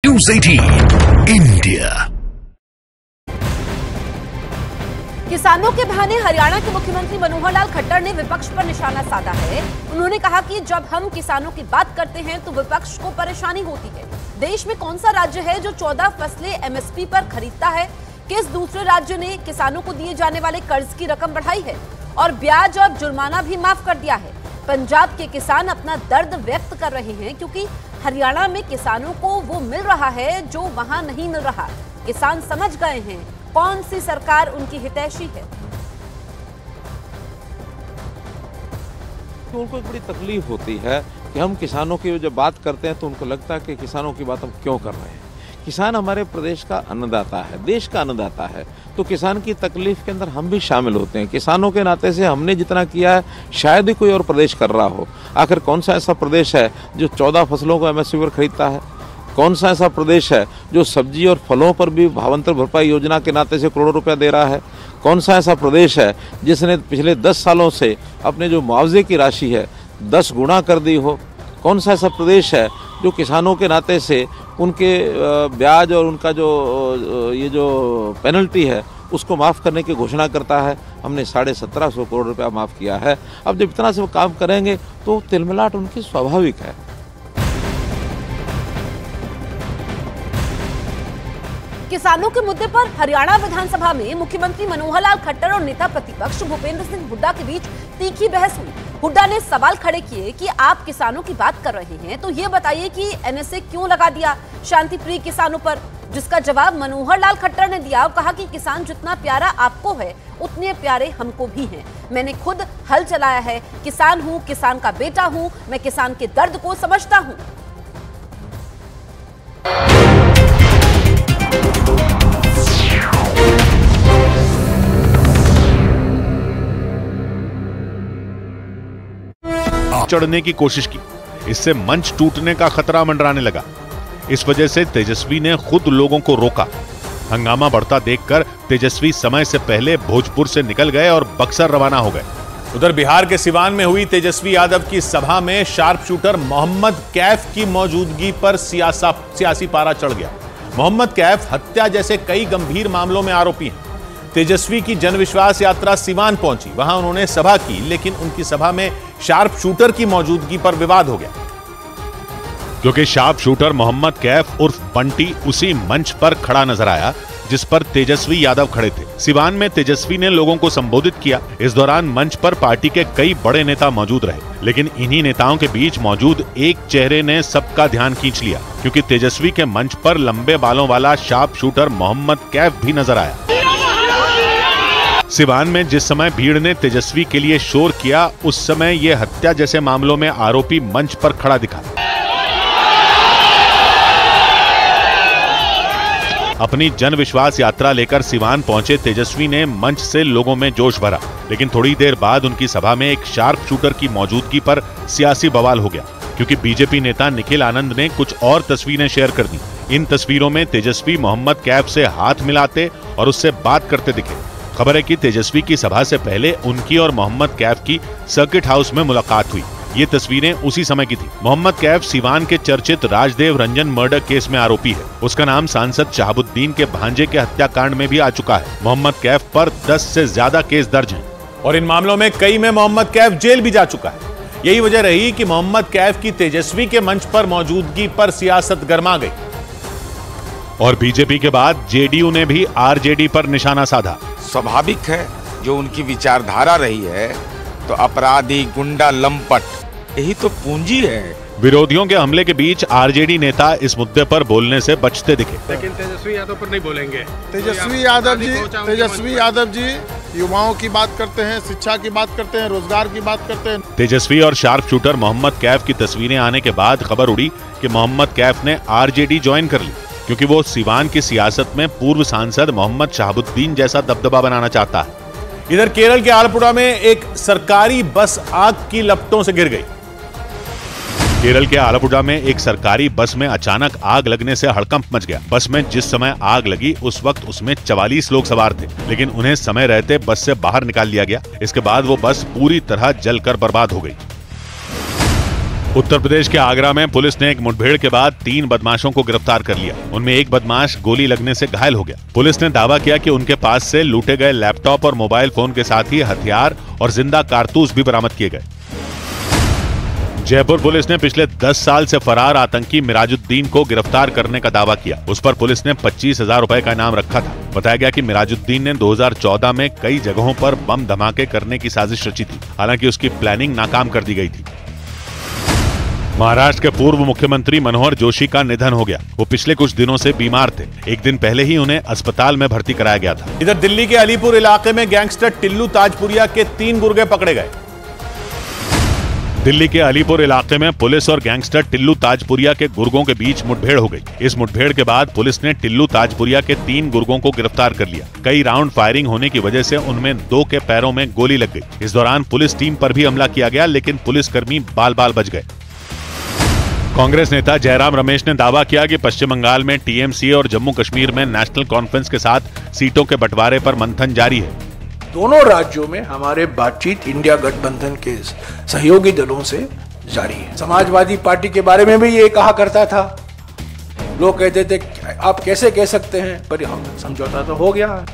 News 18 India. किसानों के बहाने हरियाणा के मुख्यमंत्री मनोहर लाल खट्टर ने विपक्ष पर निशाना साधा है। उन्होंने कहा कि जब हम किसानों की बात करते हैं तो विपक्ष को परेशानी होती है। देश में कौन सा राज्य है जो 14 फसलें एमएसपी पर खरीदता है? किस दूसरे राज्य ने किसानों को दिए जाने वाले कर्ज की रकम बढ़ाई है और ब्याज और जुर्माना भी माफ कर दिया है? पंजाब के किसान अपना दर्द व्यक्त कर रहे हैं क्योंकि हरियाणा में किसानों को वो मिल रहा है जो वहां नहीं मिल रहा। किसान समझ गए हैं कौन सी सरकार उनकी हितैषी है। तो उनको एक बड़ी तकलीफ होती है कि हम किसानों की जब बात करते हैं तो उनको लगता है कि किसानों की बात हम क्यों कर रहे हैं। किसान हमारे प्रदेश का अन्नदाता है, देश का अन्नदाता है, तो किसान की तकलीफ के अंदर हम भी शामिल होते हैं। किसानों के नाते से हमने जितना किया है शायद ही कोई और प्रदेश कर रहा हो। आखिर कौन सा ऐसा प्रदेश है जो 14 फसलों को एमएसपी पर खरीदता है? कौन सा ऐसा प्रदेश है जो सब्जी और फलों पर भी भावांतर भरपाई योजना के नाते से करोड़ों रुपया दे रहा है? कौन सा ऐसा प्रदेश है जिसने पिछले 10 सालों से अपने जो मुआवजे की राशि है 10 गुना कर दी हो? कौन सा ऐसा प्रदेश है जो किसानों के नाते से उनके ब्याज और उनका जो पेनल्टी है उसको माफ़ करने की घोषणा करता है? हमने 1750 करोड़ रुपया माफ़ किया है। अब जब इतना से वो काम करेंगे तो तिलमिलाट उनकी स्वाभाविक है। किसानों के मुद्दे पर हरियाणा विधानसभा में मुख्यमंत्री मनोहर लाल खट्टर और नेता प्रतिपक्ष भूपेंद्र सिंह हुड्डा के बीच तीखी बहस हुई। हुड्डा ने सवाल खड़े किए कि आप किसानों की बात कर रहे हैं तो ये बताइए कि एनएसए क्यों लगा दिया शांति प्रिय किसानों पर? जिसका जवाब मनोहर लाल खट्टर ने दिया और कहा कि किसान जितना प्यारा आपको है उतने प्यारे हमको भी हैं। मैंने खुद हल चलाया है, किसान हूं, किसान का बेटा हूं, मैं किसान के दर्द को समझता हूं। चढ़ने की कोशिश की, इससे मंच टूटने का खतरा मंडराने लगा। इस वजह से तेजस्वी ने खुद लोगों को रोका। हंगामा बढ़ता देखकर तेजस्वी समय से पहले भोजपुर से निकल गए और बक्सर रवाना हो गए। उधर बिहार के सिवान में हुई तेजस्वी यादव की सभा में शार्प शूटर मोहम्मद कैफ की मौजूदगी पर सियासी पारा चढ़ गया। मोहम्मद कैफ हत्या जैसे कई गंभीर मामलों में आरोपी हैं। तेजस्वी की जनविश्वास यात्रा सिवान पहुंची, वहां उन्होंने सभा की, लेकिन उनकी सभा में शार्प शूटर की मौजूदगी पर विवाद हो गया। क्योंकि शार्प शूटर मोहम्मद कैफ उर्फ बंटी उसी मंच पर खड़ा नजर आया जिस पर तेजस्वी यादव खड़े थे। सिवान में तेजस्वी ने लोगों को संबोधित किया। इस दौरान मंच पर पार्टी के कई बड़े नेता मौजूद रहे, लेकिन इन्हीं नेताओं के बीच मौजूद एक चेहरे ने सबका ध्यान खींच लिया, क्योंकि तेजस्वी के मंच पर लंबे बालों वाला शार्प शूटर मोहम्मद कैफ भी नजर आया। सिवान में जिस समय भीड़ ने तेजस्वी के लिए शोर किया, उस समय ये हत्या जैसे मामलों में आरोपी मंच पर खड़ा दिखा। अपनी जनविश्वास यात्रा लेकर सिवान पहुंचे तेजस्वी ने मंच से लोगों में जोश भरा, लेकिन थोड़ी देर बाद उनकी सभा में एक शार्प शूटर की मौजूदगी पर सियासी बवाल हो गया, क्योंकि बीजेपी नेता निखिल आनंद ने कुछ और तस्वीरें शेयर कर दी। इन तस्वीरों में तेजस्वी मोहम्मद कैफ से हाथ मिलाते और उससे बात करते दिखे। खबर है कि तेजस्वी की सभा से पहले उनकी और मोहम्मद कैफ की सर्किट हाउस में मुलाकात हुई। ये तस्वीरें उसी समय की थी। मोहम्मद कैफ सिवान के चर्चित राजदेव रंजन मर्डर केस में आरोपी है। उसका नाम सांसद शहाबुद्दीन के भांजे के हत्याकांड में भी आ चुका है। मोहम्मद कैफ पर 10 से ज्यादा केस दर्ज हैं और इन मामलों में कई में मोहम्मद कैफ जेल भी जा चुका है। यही वजह रही कि मोहम्मद कैफ की तेजस्वी के मंच पर मौजूदगी पर सियासत गर्मा गई। और बीजेपी के बाद जेडीयू ने भी आरजेडी पर निशाना साधा। स्वाभाविक है, जो उनकी विचारधारा रही है तो अपराधी, गुंडा, लंपट यही तो पूंजी है। विरोधियों के हमले के बीच आरजेडी नेता इस मुद्दे पर बोलने से बचते दिखे, लेकिन तेजस्वी यादव पर नहीं बोलेंगे। तेजस्वी यादव जी युवाओं की बात करते हैं, शिक्षा की बात करते हैं, रोजगार की बात करते हैं। तेजस्वी और शार्प शूटर मोहम्मद कैफ की तस्वीरें आने के बाद खबर उड़ी कि मोहम्मद कैफ ने आरजेडी ज्वाइन कर ली, क्योंकि वो सिवान की सियासत में पूर्व सांसद मोहम्मद शहाबुद्दीन जैसा दबदबा बनाना चाहता है। इधर केरल के आलपुड़ा में एक सरकारी बस आग की लपटों से गिर गई। केरल के आलपुड़ा में एक सरकारी बस में अचानक आग लगने से हड़कंप मच गया। बस में जिस समय आग लगी उस वक्त उसमें 44 लोग सवार थे, लेकिन उन्हें समय रहते बस से बाहर निकाल लिया गया। इसके बाद वो बस पूरी तरह जलकर बर्बाद हो गई। उत्तर प्रदेश के आगरा में पुलिस ने एक मुठभेड़ के बाद 3 बदमाशों को गिरफ्तार कर लिया। उनमें एक बदमाश गोली लगने से घायल हो गया। पुलिस ने दावा किया कि उनके पास से लूटे गए लैपटॉप और मोबाइल फोन के साथ ही हथियार और जिंदा कारतूस भी बरामद किए गए। जयपुर पुलिस ने पिछले 10 साल से फरार आतंकी मिराजुद्दीन को गिरफ्तार करने का दावा किया। उस पर पुलिस ने 25,000 रुपए का इनाम रखा था। बताया गया कि मिराजुद्दीन ने 2014 में कई जगहों पर बम धमाके करने की साजिश रची थी। हालांकि उसकी प्लानिंग नाकाम कर दी गई थी। महाराष्ट्र के पूर्व मुख्यमंत्री मनोहर जोशी का निधन हो गया। वो पिछले कुछ दिनों से बीमार थे। एक दिन पहले ही उन्हें अस्पताल में भर्ती कराया गया था। इधर दिल्ली के अलीपुर इलाके में गैंगस्टर टिल्लू ताजपुरिया के 3 गुर्गे पकड़े गए। दिल्ली के अलीपुर इलाके में पुलिस और गैंगस्टर टिल्लू ताजपुरिया के गुर्गों के बीच मुठभेड़ हो गई। इस मुठभेड़ के बाद पुलिस ने टिल्लू ताजपुरिया के 3 गुर्गों को गिरफ्तार कर लिया। कई राउंड फायरिंग होने की वजह से उनमें 2 के पैरों में गोली लग गई। इस दौरान पुलिस टीम पर भी हमला किया गया, लेकिन पुलिसकर्मी बाल बाल बच गए। कांग्रेस नेता जयराम रमेश ने दावा किया कि पश्चिम बंगाल में टीएमसी और जम्मू कश्मीर में नेशनल कॉन्फ्रेंस के साथ सीटों के बंटवारे पर मंथन जारी है। दोनों राज्यों में हमारे बातचीत इंडिया गठबंधन के सहयोगी दलों से जारी है। समाजवादी पार्टी के बारे में भी ये कहा करता था। लोग कहते थे आप कैसे कह सकते हैं, पर समझौता तो हो गया।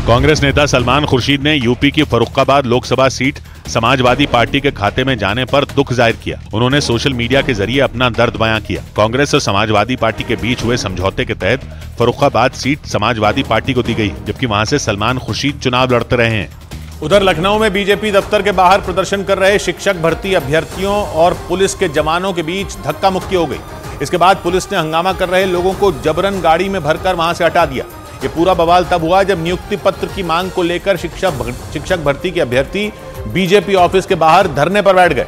कांग्रेस नेता सलमान खुर्शीद ने यूपी की फर्रुखाबाद लोकसभा सीट समाजवादी पार्टी के खाते में जाने पर दुख जाहिर किया। उन्होंने सोशल मीडिया के जरिए अपना दर्द बयां किया। कांग्रेस और समाजवादी पार्टी के बीच हुए समझौते के तहत फर्रुखाबाद सीट समाजवादी पार्टी को दी गई, जबकि वहां से सलमान खुर्शीद चुनाव लड़ते रहे हैं। उधर लखनऊ में बीजेपी दफ्तर के बाहर प्रदर्शन कर रहे शिक्षक भर्ती अभ्यर्थियों और पुलिस के जवानों के बीच धक्का मुक्की हो गई। इसके बाद पुलिस ने हंगामा कर रहे लोगों को जबरन गाड़ी में भरकर वहां से हटा दिया। ये पूरा बवाल तब हुआ जब नियुक्ति पत्र की मांग को लेकर शिक्षक भर्ती के अभ्यर्थी बीजेपी ऑफिस के बाहर धरने पर बैठ गए।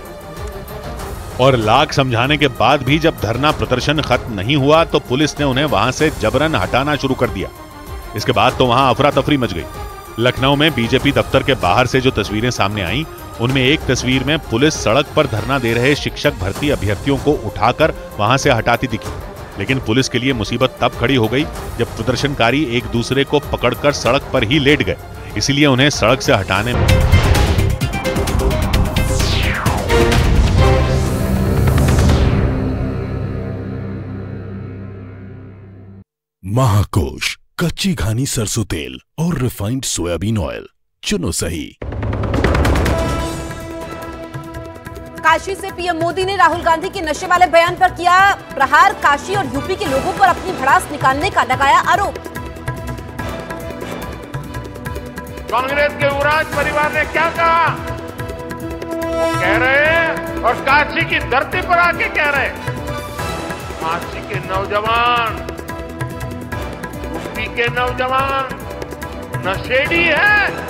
और लाख समझाने के बाद भी जब धरना प्रदर्शन खत्म नहीं हुआ तो पुलिस ने उन्हें वहां से जबरन हटाना शुरू कर दिया। इसके बाद तो वहां अफरा तफरी मच गई। लखनऊ में बीजेपी दफ्तर के बाहर से जो तस्वीरें सामने आई, उनमें एक तस्वीर में पुलिस सड़क पर धरना दे रहे शिक्षक भर्ती अभ्यर्थियों को उठाकर वहां से हटाती दिखी। लेकिन पुलिस के लिए मुसीबत तब खड़ी हो गई जब प्रदर्शनकारी एक दूसरे को पकड़कर सड़क पर ही लेट गए। इसीलिए उन्हें सड़क से हटाने में महाकोश कच्ची घानी सरसों तेल और रिफाइंड सोयाबीन ऑयल चुनो सही। काशी से पीएम मोदी ने राहुल गांधी के नशे वाले बयान पर किया प्रहार। काशी और यूपी के लोगों पर अपनी भड़ास निकालने का लगाया आरोप। कांग्रेस के युवराज परिवार ने क्या कहा, वो कह रहे हैं और काशी की धरती पर आके कह रहे हैं, काशी के नौजवान, यूपी के नौजवान नशेड़ी है।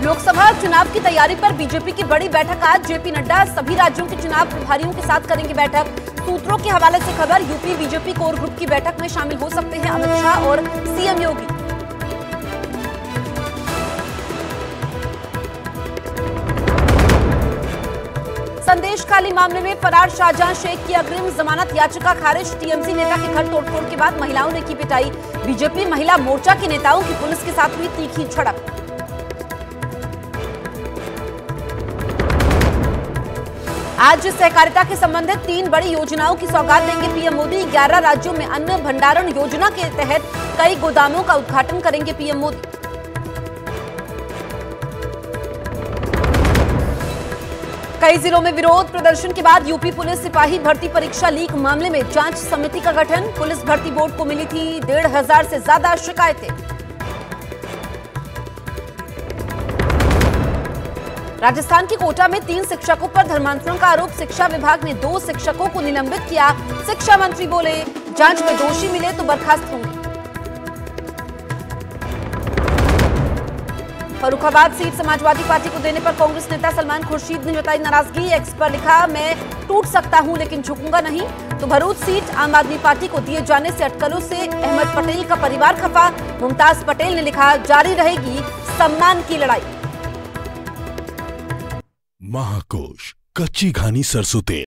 लोकसभा चुनाव की तैयारी पर बीजेपी की बड़ी बैठक आज। जेपी नड्डा सभी राज्यों के चुनाव प्रभारियों के साथ करेंगे बैठक। सूत्रों के हवाले से खबर, यूपी बीजेपी कोर ग्रुप की बैठक में शामिल हो सकते हैं अमित शाह और सीएम योगी। संदेश खाली मामले में फरार शाहजहां शेख की अग्रिम जमानत याचिका खारिज। टीएमसी नेता के घर तोड़फोड़ के बाद महिलाओं ने की पिटाई। बीजेपी महिला मोर्चा के नेताओं की पुलिस के साथ हुई तीखी झड़प। आज सहकारिता के संबंधित 3 बड़ी योजनाओं की सौगात देंगे पीएम मोदी। 11 राज्यों में अन्न भंडारण योजना के तहत कई गोदामों का उद्घाटन करेंगे पीएम मोदी। कई जिलों में विरोध प्रदर्शन के बाद यूपी पुलिस सिपाही भर्ती परीक्षा लीक मामले में जांच समिति का गठन। पुलिस भर्ती बोर्ड को मिली थी 1,500 से ज्यादा शिकायतें। राजस्थान के कोटा में 3 शिक्षकों पर धर्मांतरण का आरोप। शिक्षा विभाग ने 2 शिक्षकों को निलंबित किया। शिक्षा मंत्री बोले जांच में दोषी मिले तो बर्खास्त होंगे। फर्रुखाबाद सीट समाजवादी पार्टी को देने पर कांग्रेस नेता सलमान खुर्शीद ने जताई नाराजगी। एक्स पर लिखा, मैं टूट सकता हूं लेकिन झुकूंगा नहीं। तो भरूच सीट आम आदमी पार्टी को दिए जाने से अटकलों से अहमद पटेल का परिवार खफा। मुमताज पटेल ने लिखा, जारी रहेगी सम्मान की लड़ाई। महाकोश कच्ची घानी सरसों तेल